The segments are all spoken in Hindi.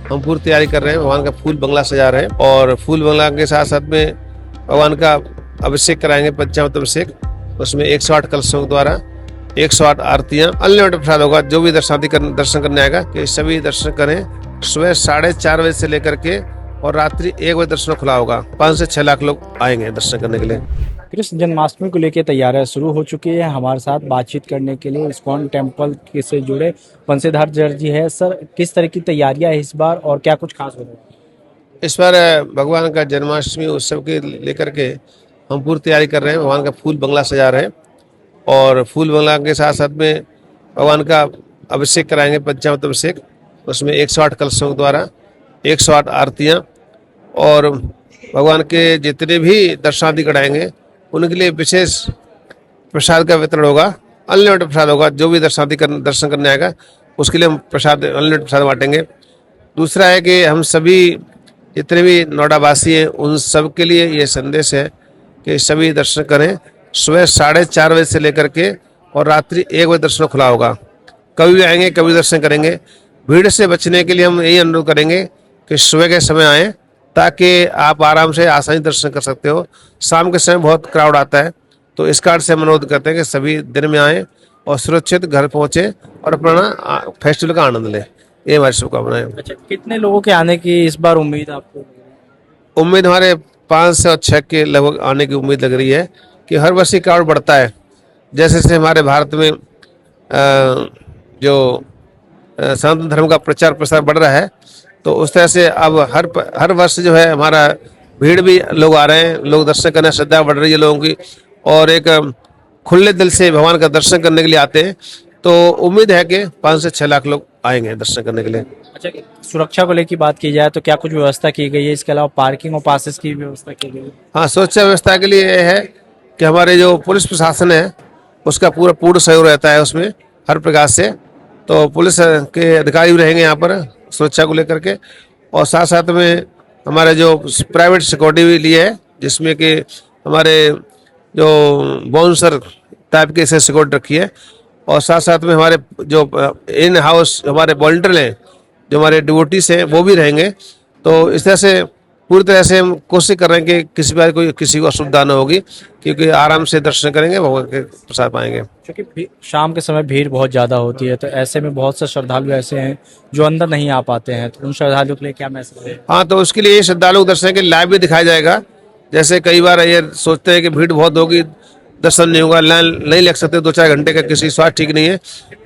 हम पूरी तैयारी कर रहे हैं। भगवान का फूल बंगला सजा रहे हैं और फूल बंगला के साथ साथ में भगवान का अभिषेक कराएंगे, पंचामृत अभिषेक। उसमें 108 कलशों के द्वारा 108 आरतियां, अनलिमिटेड प्रसाद होगा। जो भी दर्शन करने आएगा कि सभी दर्शन करें। सुबह 4:30 बजे से लेकर के और रात्रि 1 बजे दर्शन खुला होगा। 5 से 6 लाख लोग आएंगे दर्शन करने के लिए। कृष्ण जन्माष्टमी को लेकर तैयारियां शुरू हो चुकी है। हमारे साथ बातचीत करने के लिए इस्कॉन टेम्पल से जुड़े बंसीधर जी है। सर, किस तरह की तैयारियां है इस बार और क्या कुछ खास हो रहा है? इस बार भगवान का जन्माष्टमी उत्सव के लेकर के हम पूरी तैयारी कर रहे हैं। भगवान का फूल बंगला सजा रहे हैं और फूल बंगला के साथ साथ में भगवान का अभिषेक कराएंगे, पंचामृत अभिषेक। उसमें 108 कलशों के द्वारा 108 आरतियां और भगवान के जितने भी दर्शनार्थी कराएंगे उनके लिए विशेष प्रसाद का वितरण होगा। अनलिमिटेड प्रसाद होगा। जो भी दर्शनार्थी दर्शन करने आएगा उसके लिए हम प्रसाद, अनलिमिटेड प्रसाद बांटेंगे। दूसरा है कि हम सभी जितने भी नोएडा वासी हैं उन सब के लिए ये संदेश है कि सभी दर्शन करें। सुबह 4:30 बजे से लेकर के और रात्रि 1 बजे दर्शन खुला होगा। कभी भी आएंगे, कभी दर्शन करेंगे। भीड़ से बचने के लिए हम यही अनुरोध करेंगे कि सुबह के समय आएँ ताकि आप आराम से आसानी दर्शन कर सकते हो। शाम के समय बहुत क्राउड आता है, तो इस कारण से हम अनुरोध करते हैं कि सभी दिन में आएँ और सुरक्षित घर पहुँचे और अपना फेस्टिवल का आनंद लें। ये हमारी शुभकामनाएं। अच्छा, कितने लोगों के आने की इस बार उम्मीद आपको? उम्मीद हमारे 5 से 6 के लगभग आने की उम्मीद लग रही है कि हर वर्ष क्राउड बढ़ता है। जैसे जैसे हमारे भारत में जो सनातन धर्म का प्रचार प्रसार बढ़ रहा है, तो उस तरह से अब हर वर्ष जो है हमारा भीड़ भी लोग आ रहे हैं, लोग दर्शन करने, श्रद्धा बढ़ रही है लोगों की और एक खुले दिल से भगवान का दर्शन करने के लिए आते हैं। तो उम्मीद है कि 5 से 6 लाख लोग आएंगे दर्शन करने के लिए। अच्छा, सुरक्षा को लेकर बात की जाए तो क्या कुछ व्यवस्था की गई है? इसके अलावा पार्किंग और पासेस की व्यवस्था की गई है? हाँ, सुरक्षा व्यवस्था के लिए यह है कि हमारे जो पुलिस प्रशासन है उसका पूर्ण सहयोग रहता है उसमें हर प्रकार से। तो पुलिस के अधिकारी भी रहेंगे यहाँ पर सुरक्षा को लेकर के और साथ साथ में हमारे जो प्राइवेट सिक्योरिटी भी लिए है, जिसमें कि हमारे जो बाउंसर टाइप के से सिक्योरिटी रखी है और साथ साथ में हमारे जो इन हाउस हमारे वॉलंटियर हैं, जो हमारे डिवोटीज हैं, वो भी रहेंगे। तो इस तरह से पूरी तरह से हम कोशिश कर रहे हैं कि किसी को असुविधा न होगी, क्योंकि आराम से दर्शन करेंगे, भगवान के प्रसाद पाएंगे। क्योंकि शाम के समय भीड़ बहुत ज़्यादा होती है, तो ऐसे में बहुत से श्रद्धालु ऐसे हैं जो अंदर नहीं आ पाते हैं, तो उन श्रद्धालुओं के लिए क्या मैसेज है? हाँ, तो उसके लिए श्रद्धालु दर्शन के लाइव भी दिखाया जाएगा। जैसे कई बार ये सोचते हैं कि भीड़ बहुत होगी, दर्शन नहीं होगा, लाइन नहीं लग सकते 2-4 घंटे का, किसी स्वास्थ्य ठीक नहीं है,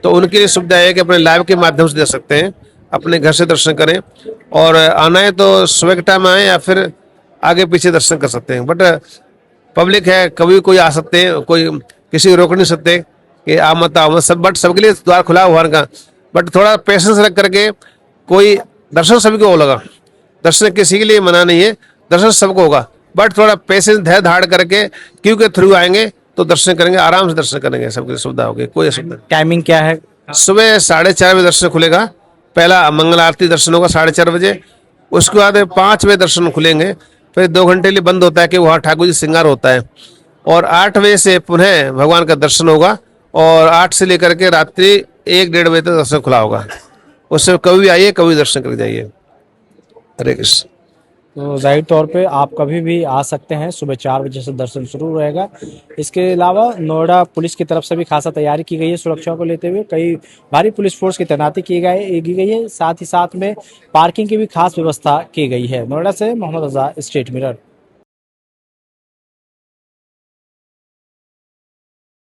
तो उनके लिए सुविधा है कि अपने लाइव के माध्यम से दे सकते हैं, अपने घर से दर्शन करें। और आना है तो सुबह के टाइम आए या फिर आगे पीछे दर्शन कर सकते हैं। बट पब्लिक है, कभी कोई आ सकते हैं, कोई किसी को रोक नहीं सकते कि आ मत आओ, सब बट सबके लिए द्वार खुला हुआ का। बट थोड़ा पेशेंस रख करके, कोई दर्शन सभी को होगा, दर्शन किसी के लिए मना नहीं है, दर्शन सबको होगा। बट थोड़ा पेशेंस धैर्य धाड़ करके क्यों के थ्रू आएंगे तो दर्शन करेंगे, आराम से दर्शन करेंगे, सबकी सुविधा होगी, कोई असुविधा नहीं। टाइमिंग क्या है? सुबह 4:30 बजे दर्शन खुलेगा। पहला मंगल आरती दर्शन होगा 4:30 बजे। उसके बाद 5 बजे दर्शन खुलेंगे, फिर 2 घंटे लिए बंद होता है कि वहाँ ठाकुर जी श्रृंगार होता है। और 8 बजे से पुनः भगवान का दर्शन होगा और 8 से लेकर के रात्रि 1-1:30 बजे तक दर्शन खुला होगा। उससे कभी भी आइए, कभी दर्शन करके जाइए। हरे कृष्ण। तो जाहिर तौर पे आप कभी भी आ सकते हैं। सुबह 4 बजे से दर्शन शुरू रहेगा। इसके अलावा नोएडा पुलिस की तरफ से भी खासा तैयारी की गई है। सुरक्षा को लेते हुए कई भारी पुलिस फोर्स की तैनाती की गई है। साथ ही साथ में पार्किंग की भी खास व्यवस्था की गई है। नोएडा से मोहम्मद रजा, स्टेट मिरर।